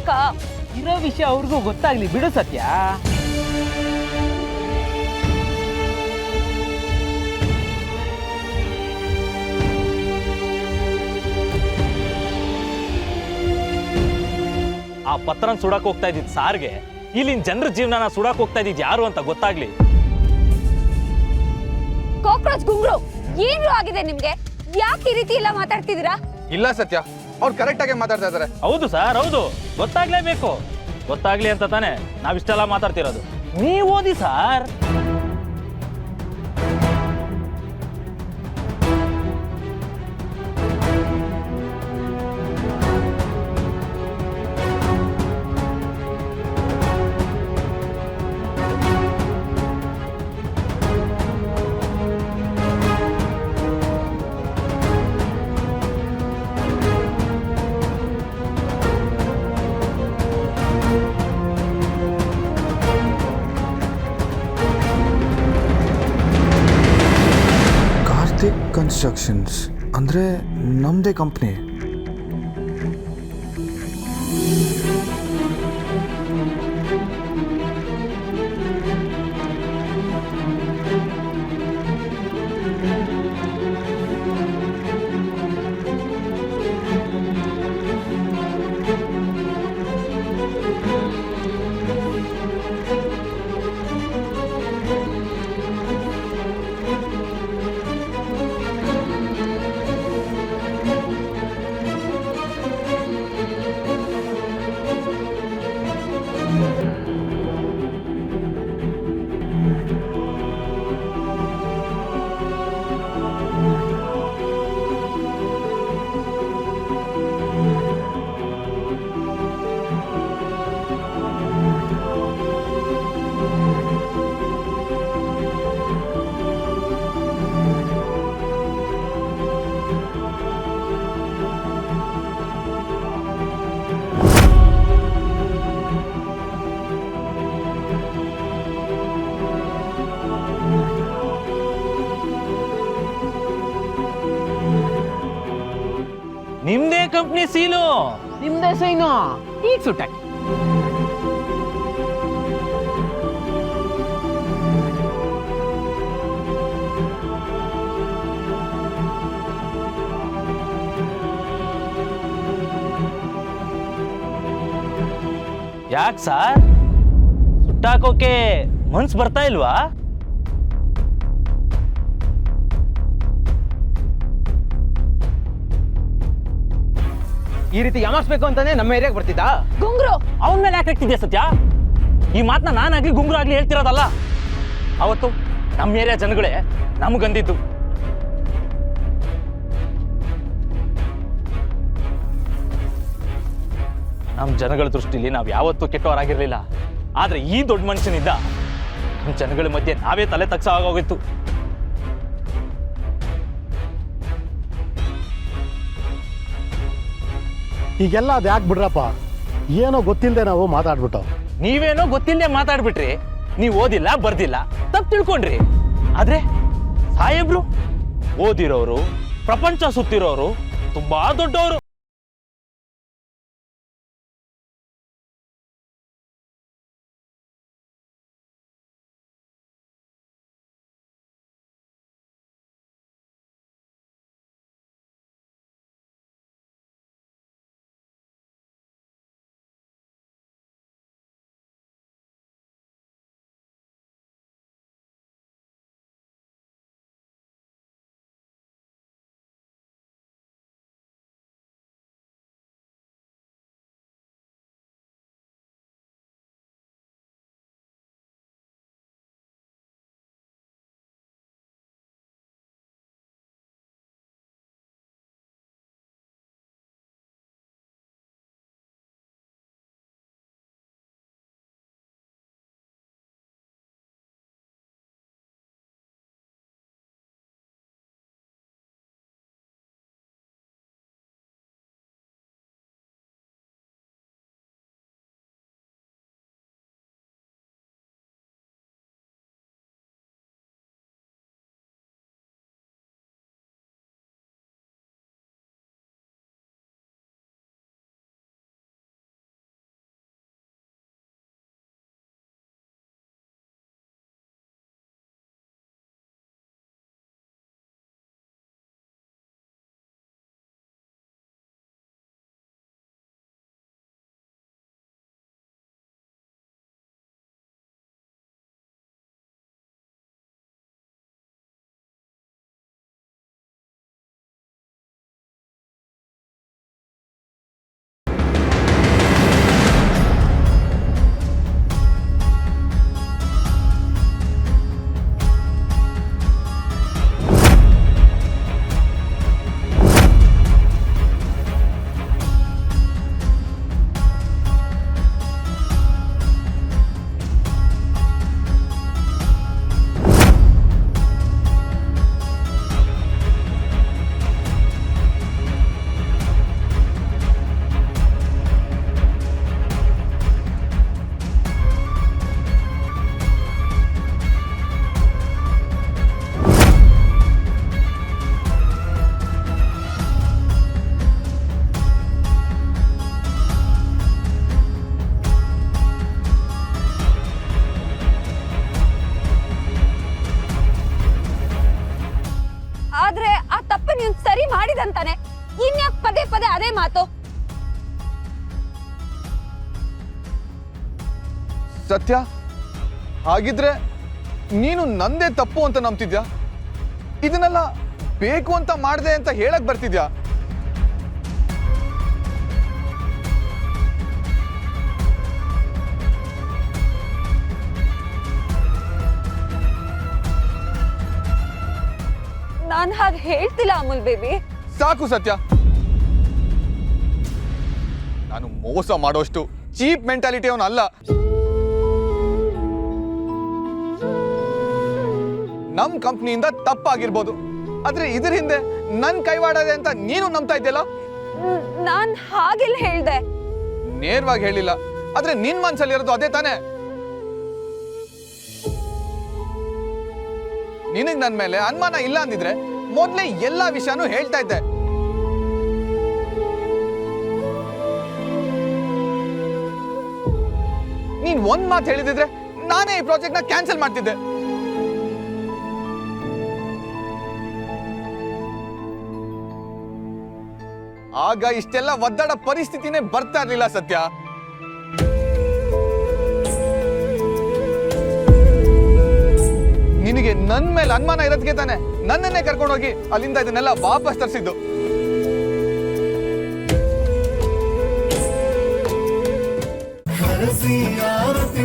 ಬೇಕಾ? ಇರೋ ವಿಷಯ ಅವ್ರಿಗೂ ಗೊತ್ತಾಗ್ಲಿ ಬಿಡು ಸತ್ಯ. ಆ ಪತ್ರನ ಸುಡಕ್ ಹೋಗ್ತಾ ಇದ್ದಿದ್ ಸಾರ್ಗೆ ಇಲ್ಲಿನ ಜನರ ಜೀವನನ ಸುಡಕ್ ಹೋಗ್ತಾ ಇದ್ದಿದ್ ಯಾರು ಅಂತ ಗೊತ್ತಾಗ್ಲಿ. ಕಾಕ್ರೋಚ್ ಗುಂಗ್ರು, ಏನು ಆಗಿದೆ ನಿಮ್ಗೆ? ಯಾಕೆ ಈ ರೀತಿ ಎಲ್ಲ ಮಾತಾಡ್ತಿದ್ದೀರಾ? ಇಲ್ಲ ಸತ್ಯ, ಅವ್ರು ಕರೆಕ್ಟ್ ಆಗಿ ಮಾತಾಡ್ತಾ ಇದಾರೆ. ಹೌದು ಸರ್, ಹೌದು, ಗೊತ್ತಾಗ್ಲೇಬೇಕು. ಗೊತ್ತಾಗ್ಲಿ ಅಂತ ತಾನೆ ನಾವಿಷ್ಟೆಲ್ಲ ಮಾತಾಡ್ತಿರೋದು. ನೀವು ಓದಿ ಸರ್. ಕಾರ್ತಿಕ್ ಕನ್ಸ್ಟ್ರಕ್ಷನ್ಸ್ ಅಂದರೆ ನಮ್ಮದೇ ಕಂಪ್ನಿ. ನಿಮ್ದೇ ಕಂಪ್ನಿ ಸೀಲು, ನಿಮ್ದೇ ಸೈನು, ಈಗ ಸುಟ್ಟಾಕಿ. ಯಾಕೆ ಸರ್ ಸುಟ್ಟಾಕೋಕೆ ಮನ್ಸು ಬರ್ತಾ ಇಲ್ವಾ? ಈ ರೀತಿ ಯಾಮಾರಿಸ್ಬೇಕು ಅಂತಾನೆ ನಮ್ಮ ಏರಿಯಾಗೆ ಬರ್ತಿದ್ದ. ಗುಂಗ್ರು, ಅವನ ಮೇಲೆ ಯಾಕೆ ಹಾಕ್ತಿದ್ಯಾ ಸತ್ಯ? ಈ ಮಾತನ್ನ ನಾನಾಗ್ಲಿ ಗುಂಗ್ರು ಆಗ್ಲಿ ಹೇಳ್ತಿರೋದಲ್ಲ. ಅವತ್ತು ನಮ್ಮ ಏರಿಯಾ ಜನಗಳೇ ನಮಗಂದಿದ್ದು. ನಮ್ಮ ಜನಗಳ ದೃಷ್ಟಿಲಿ ನಾವು ಯಾವತ್ತೂ ಕೆಟ್ಟವರಾಗಿರ್ಲಿಲ್ಲ. ಆದ್ರೆ ಈ ದೊಡ್ಡ ಮನುಷ್ಯನಿಂದ ನಮ್ಮ ಜನಗಳ ಮಧ್ಯೆ ನಾವೇ ತಲೆ ತಗ್ಸ ಆಗೋಗಿತ್ತು. ಈಗೆಲ್ಲ ಅದು ಯಾಕೆ ಬಿಡ್ರಪ್ಪ, ಏನೋ ಗೊತ್ತಿಲ್ಲದೆ ನಾವು ಮಾತಾಡ್ಬಿಟ್ಟು. ನೀವೇನೋ ಗೊತ್ತಿಲ್ಲದೆ ಮಾತಾಡ್ಬಿಟ್ರಿ. ನೀವು ಓದಿಲ್ಲ ಬರ್ದಿಲ್ಲ ತಪ್ಪು ತಿಳ್ಕೊಂಡ್ರಿ. ಆದ್ರೆ ಸಾಹೇಬ್ರು ಓದಿರೋರು, ಪ್ರಪಂಚ ಸುತ್ತಿರೋರು, ತುಂಬಾ ದೊಡ್ಡವರು. ಮಾಡಿದಂತಾನೆ. ಇನ್ಯಾಕ್ ಪದೇ ಪದೇ ಅದೇ ಮಾತು? ಸತ್ಯ, ಹಾಗಿದ್ರೆ ನೀನು ನಂದೇ ತಪ್ಪು ಅಂತ ನಂಬ್ತಿದ್ಯಾ? ಇದನ್ನೆಲ್ಲ ಬೇಕು ಅಂತ ಮಾಡ್ದೆ ಅಂತ ಹೇಳಕ್ ಬರ್ತಿದ್ಯಾ? ನಾನ್ ಹಾಗೆ ಹೇಳ್ತಿಲ್ಲ ಅಮೂಲ್ ಬೇಬಿ. ಸಾಕು ಸತ್ಯ, ನಾನು ಮೋಸ ಮಾಡೋಷ್ಟು ಚೀಪ್ ಮೆಂಟಾಲಿಟಿ ಅವನು ಅಲ್ಲ. ನಮ್ ಕಂಪ್ನಿಯಿಂದ ತಪ್ಪಾಗಿರ್ಬೋದು, ಆದ್ರೆ ಇದ್ರ ಹಿಂದೆ ನನ್ ಕೈವಾಡದೆ ಅಂತ ನೀನು ನಂಬ್ತಾ ಇದ್ಯಲ್ಲ? ನಾನ್ ಹಾಗೆಲ್ಲ ಹೇಳ್ದೆ. ನೇರವಾಗಿ ಹೇಳಿಲ್ಲ, ಆದ್ರೆ ನಿನ್ ಮನ್ಸಲ್ಲಿ ಇರೋದು ಅದೇ ತಾನೆ. ನಿನಗ್ ನನ್ ಮೇಲೆ ಅನುಮಾನ ಇಲ್ಲ ಅಂದಿದ್ರೆ ಮೊದ್ಲೇ ಎಲ್ಲಾ ವಿಷಯನೂ ಹೇಳ್ತಾ ಇದ್ದೆ. ನೀನ್ ಒಂದ್ ಮಾತು ಹೇಳಿದಿದ್ರೆ ನಾನೇ ಈ ಪ್ರಾಜೆಕ್ಟ್ ನ ಕ್ಯಾನ್ಸಲ್ ಮಾಡ್ತಿದ್ದೆ. ಆಗ ಇಷ್ಟೆಲ್ಲ ಒದ್ದಾಡ ಪರಿಸ್ಥಿತಿನೇ ಬರ್ತಾ ಇರ್ಲಿಲ್ಲ ಸತ್ಯ. ನಿನಗೆ ನನ್ ಮೇಲೆ ಅನುಮಾನ ಇರೋದಕ್ಕೆ ತಾನೆ ನನ್ನನ್ನೇ ಕರ್ಕೊಂಡೋಗಿ ಅಲ್ಲಿಂದ ಇದನ್ನೆಲ್ಲ ವಾಪಸ್ ತರಿಸಿದ್ದು. ಹರಸಿ ಆರತಿ